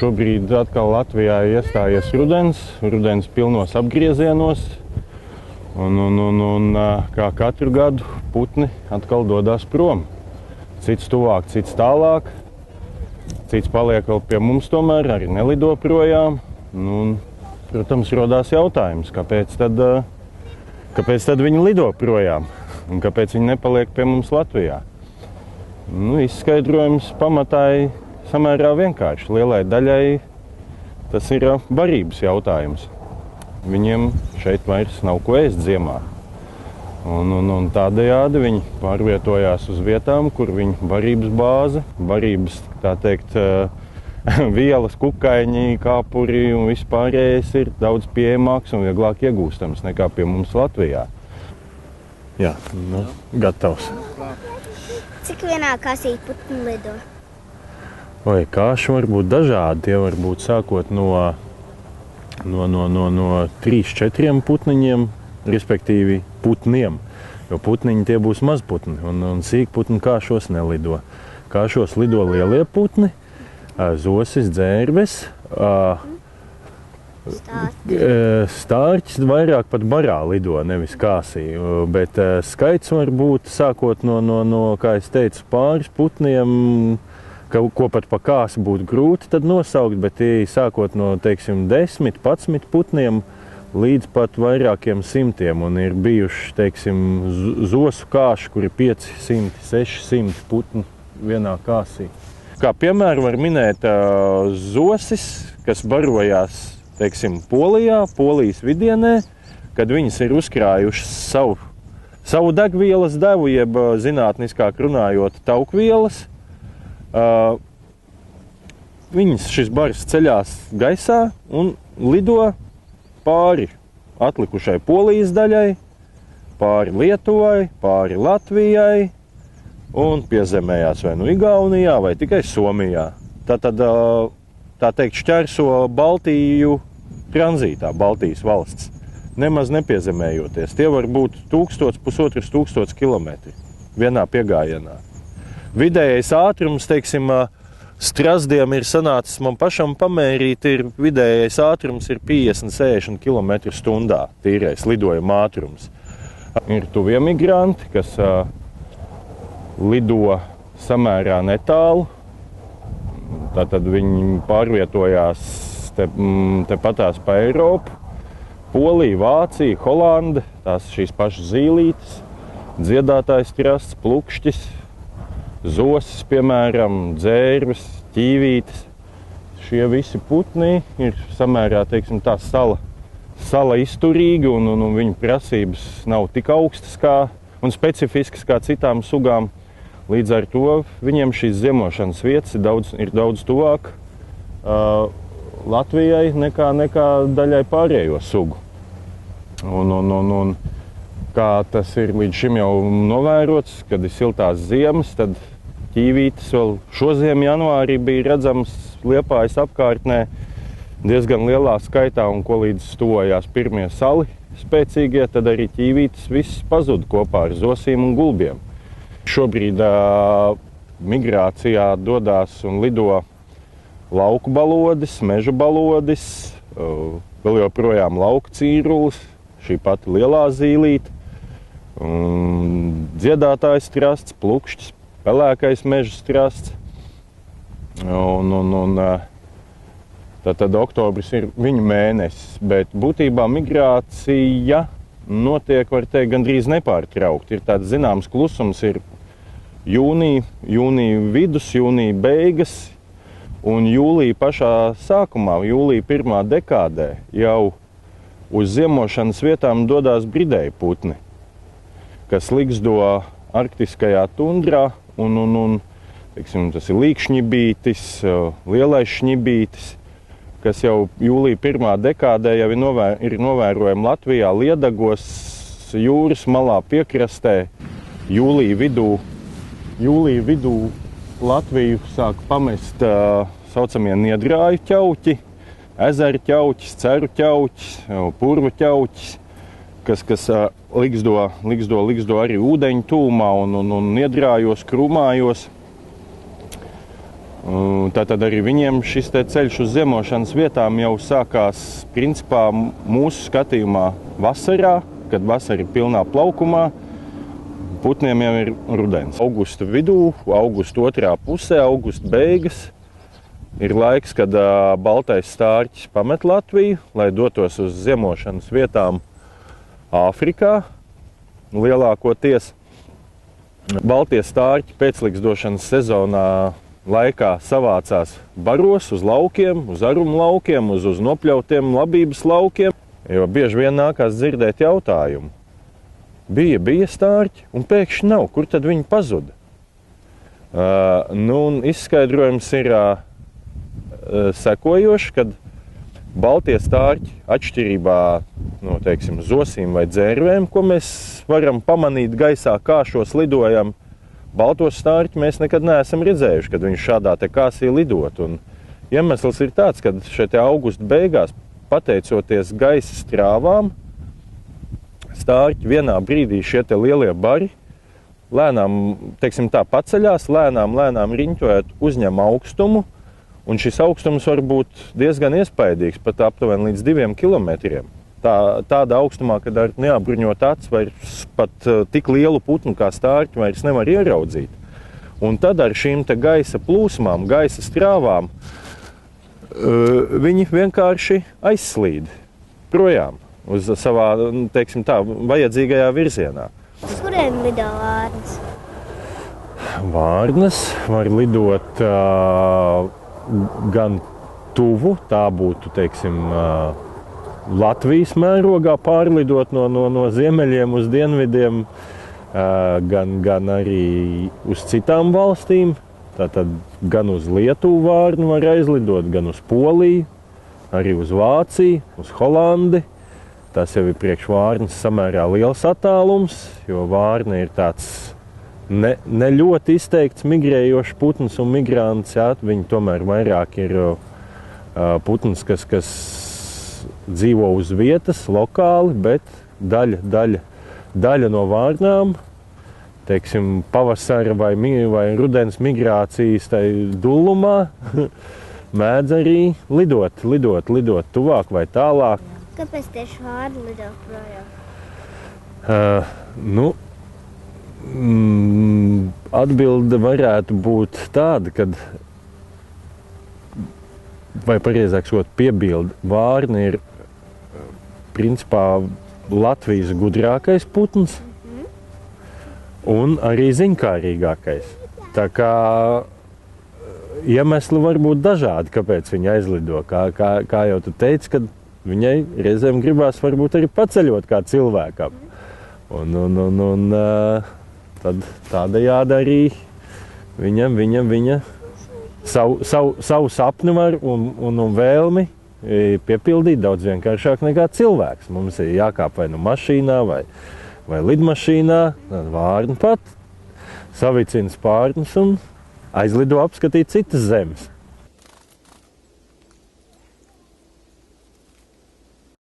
Šobrīd atkal Latvijā iestājies rudens pilnos apgriezienos. Un kā katru gadu putni atkal dodas prom. Cits tuvāk, cits tālāk. Cits paliek vēl pie mums tomēr, arī nelido projām. Protams, rodās jautājums, kāpēc tad viņi lido projām un kāpēc viņi nepaliek pie mums Latvijā. Izskaidrojums pamatā ir samērā vienkārši. Lielai daļai tas ir barības jautājums. Viņiem šeit vairs nav ko ēst ziemā. Un tādējādi viņi pārvietojās uz vietām, kur viņu barības bāze, barības, tā teikt, vielas, kukaiņi, kāpuri un vispārējais ir daudz pieejamāks un vieglāk iegūstams nekā pie mums Latvijā. Jā, gatavs. Cik vienā kasī putni lido? Kāši var būt dažādi. Tie var būt sākot no 3-4 putniņiem, respektīvi putniem. Jo putniņi tie būs mazputni un sīkputni kāšos nelido. Kāšos lido lielie putni, zosis, dzērves, stārķis vairāk pat barā lido, nevis kāsī. Bet skaits var būt sākot no kā es teicu, pāris putniem, ko pat pa kāsi būtu grūti tad nosaukt, bet tie sākot no, teiksim, 10-11 putniem līdz pat vairākiem simtiem. Un ir bijuši, teiksim, zosu kāši, kur ir 500-600 putni vienā kāsī. Kā piemēru var minēt zosis, kas barojās, teiksim, Polijā, Polijas vidienē, kad viņas ir uzkrājušas savu degvielas devu, jeb zinātniskāk runājot taukvielas. Šis bars ceļās gaisā un lido pāri atlikušai Polijas daļai, pāri Lietuvai, pāri Latvijai un piezemējās vai nu Igaunijā vai tikai Somijā. Tātad, tā teikt, šķērso Baltiju tranzītā, Baltijas valsts, nemaz nepiezemējoties. Tie var būt 1000–1500 kilometri vienā piegājienā. Vidējais ātrums, teiksim, Strazdiem ir sanācis man pašam pamērīt, vidējais ātrums ir 50–60 km/h tīrais lidojuma ātrums. Ir tuvie migranti, kas lido samērā netālu. Tātad viņi pārvietojās tepatās pa Eiropu. Polija, Vācija, Holande, tās šīs pašas zīlītes, dziedātājs trasts, plukšķis, zosis, piemēram, dzērves, ķīvītes. Šie visi putni ir samērā, teiksim, tā sala izturīgi un viņu prasības nav tik augstas un specifiskas kā citām sugām. Līdz ar to viņiem šīs ziemošanas vietas ir daudz tuvāk Latvijai nekā daļai pārējo sugu. Un kā tas ir līdz šim jau novērots, kad ir siltās ziemas, tad ķīvītes vēl šoziem janvārī bija redzams Liepājas apkārtnē diezgan lielā skaitā, un ko līdz tuvojās pirmie sali spēcīgie, tad arī ķīvītes viss pazuda kopā ar zosīm un gulbiem. Šobrīd migrācijā dodās un lido lauku balodis, meža balodis, vēl joprojām lauku cīrulis, šī pati lielā zīlīte, dziedātājs trasts, plukšķis, pelēkais meža strasts. Tad oktobris ir viņu mēnesis, bet būtībā migrācija notiek, var teikt, gandrīz nepārtraukti. Ir tāds zināms klusums, ir jūnija vidus, jūnija beigas un jūlija pašā sākumā, jūlija pirmā dekādē jau uz ziemošanas vietām dodās bridēji putni, kas ligzdo arktiskajā tundrā un teiksim, tas ir līkšņibītis, lielais šņibītis, kas jau jūlija pirmā dekādē jau ir novērojami Latvijā, Liedagos, jūras malā, piekrastē. Jūlija vidū Latviju sāk pamest saucamie niedrāju ķauķi, ezeru ķauķis, ceru ķauķis, purvu ķauķis, kas ligzdo arī ūdeņu tūmā un niedrājos, krūmājos. Tātad arī viņiem šis ceļš uz ziemošanas vietām jau sākās principā mūsu skatījumā vasarā, kad vasara ir pilnā plaukumā. Putniem jau ir rudens. Augusta vidū, augusta otrā pusē, augusta beigas ir laiks, kad baltais stārķis pamet Latviju, lai dotos uz ziemošanas vietām Āfrikā. Lielākoties baltie stārķi pēclikstošanas sezonā laikā savācās baros uz laukiem, uz arumu laukiem, uz nopļautiem labības laukiem, jo bieži vien nākās dzirdēt jautājumu. Bija stārķi un pēkšņi nav, kur tad viņi pazuda? Un izskaidrojums ir sekojošs, kad baltie stārķi atšķirībā no, teiksim, zosīm vai dzērvēm, ko mēs varam pamanīt gaisā, kā šos lidojam, baltos stārķi mēs nekad neesam redzējuši, kad viņš šādā te kāsī lidot. Un iemesls ir tāds, ka šeit augusta beigās, pateicoties gaisa strāvām, stārķi vienā brīdī šie te lielie bari lēnām, teiksim tā, paceļās, lēnām riņķojot uzņem augstumu, un šis augstums var būt diezgan iespaidīgs, pat aptuveni līdz 2 kilometriem. Tāda augstumā, kad ar neapbruņot acis vairs pat tik lielu putnu kā stārķi vairs nevar ieraudzīt. Un tad ar šīm te gaisa plūsmām, gaisa strāvām, viņi vienkārši aizslīd projām uz savā, teiksim tā, vajadzīgajā virzienā. Uz kuriem lido vārnas? Vārnas var lidot gan tuvu, tā būtu, teiksim, Latvijas mērogā pārlidot no ziemeļiem uz dienvidiem, gan arī uz citām valstīm. Tātad gan uz Lietuvu vārnu var aizlidot, gan uz Poliju, arī uz Vāciju, uz Holandi. Tas jau ir priekš vārnas samērā liels attālums, jo vārna ir tāds ne ļoti izteikts migrējošs putns un migrants. Jā, viņi tomēr vairāk ir putns, kas dzīvo uz vietas, lokāli, bet daļa no vārnām, teiksim, pavasara vai rudens migrācijas tai dullumā, mēdz arī lidot tuvāk vai tālāk. Kāpēc tieši vārni lido projām? Atbilde varētu būt tāda, kad, vai pareizāk sakot, piebilde, vārna ir principā Latvijas gudrākais putns un arī ziņkārīgākais. Tā kā iemesli var būt dažādi, kāpēc viņi aizlido. Kā jau tu teici, kad viņai reizēm gribās varbūt arī paceļot kā cilvēkam. Un tad tādējādi arī viņa savu sapni var un vēlmi piepildīt daudz vienkāršāk nekā cilvēks. Mums ir jākāp vai nu mašīnā vai lidmašīnā, tad vārna pat savicina spārnus un aizlido apskatīt citas zemes.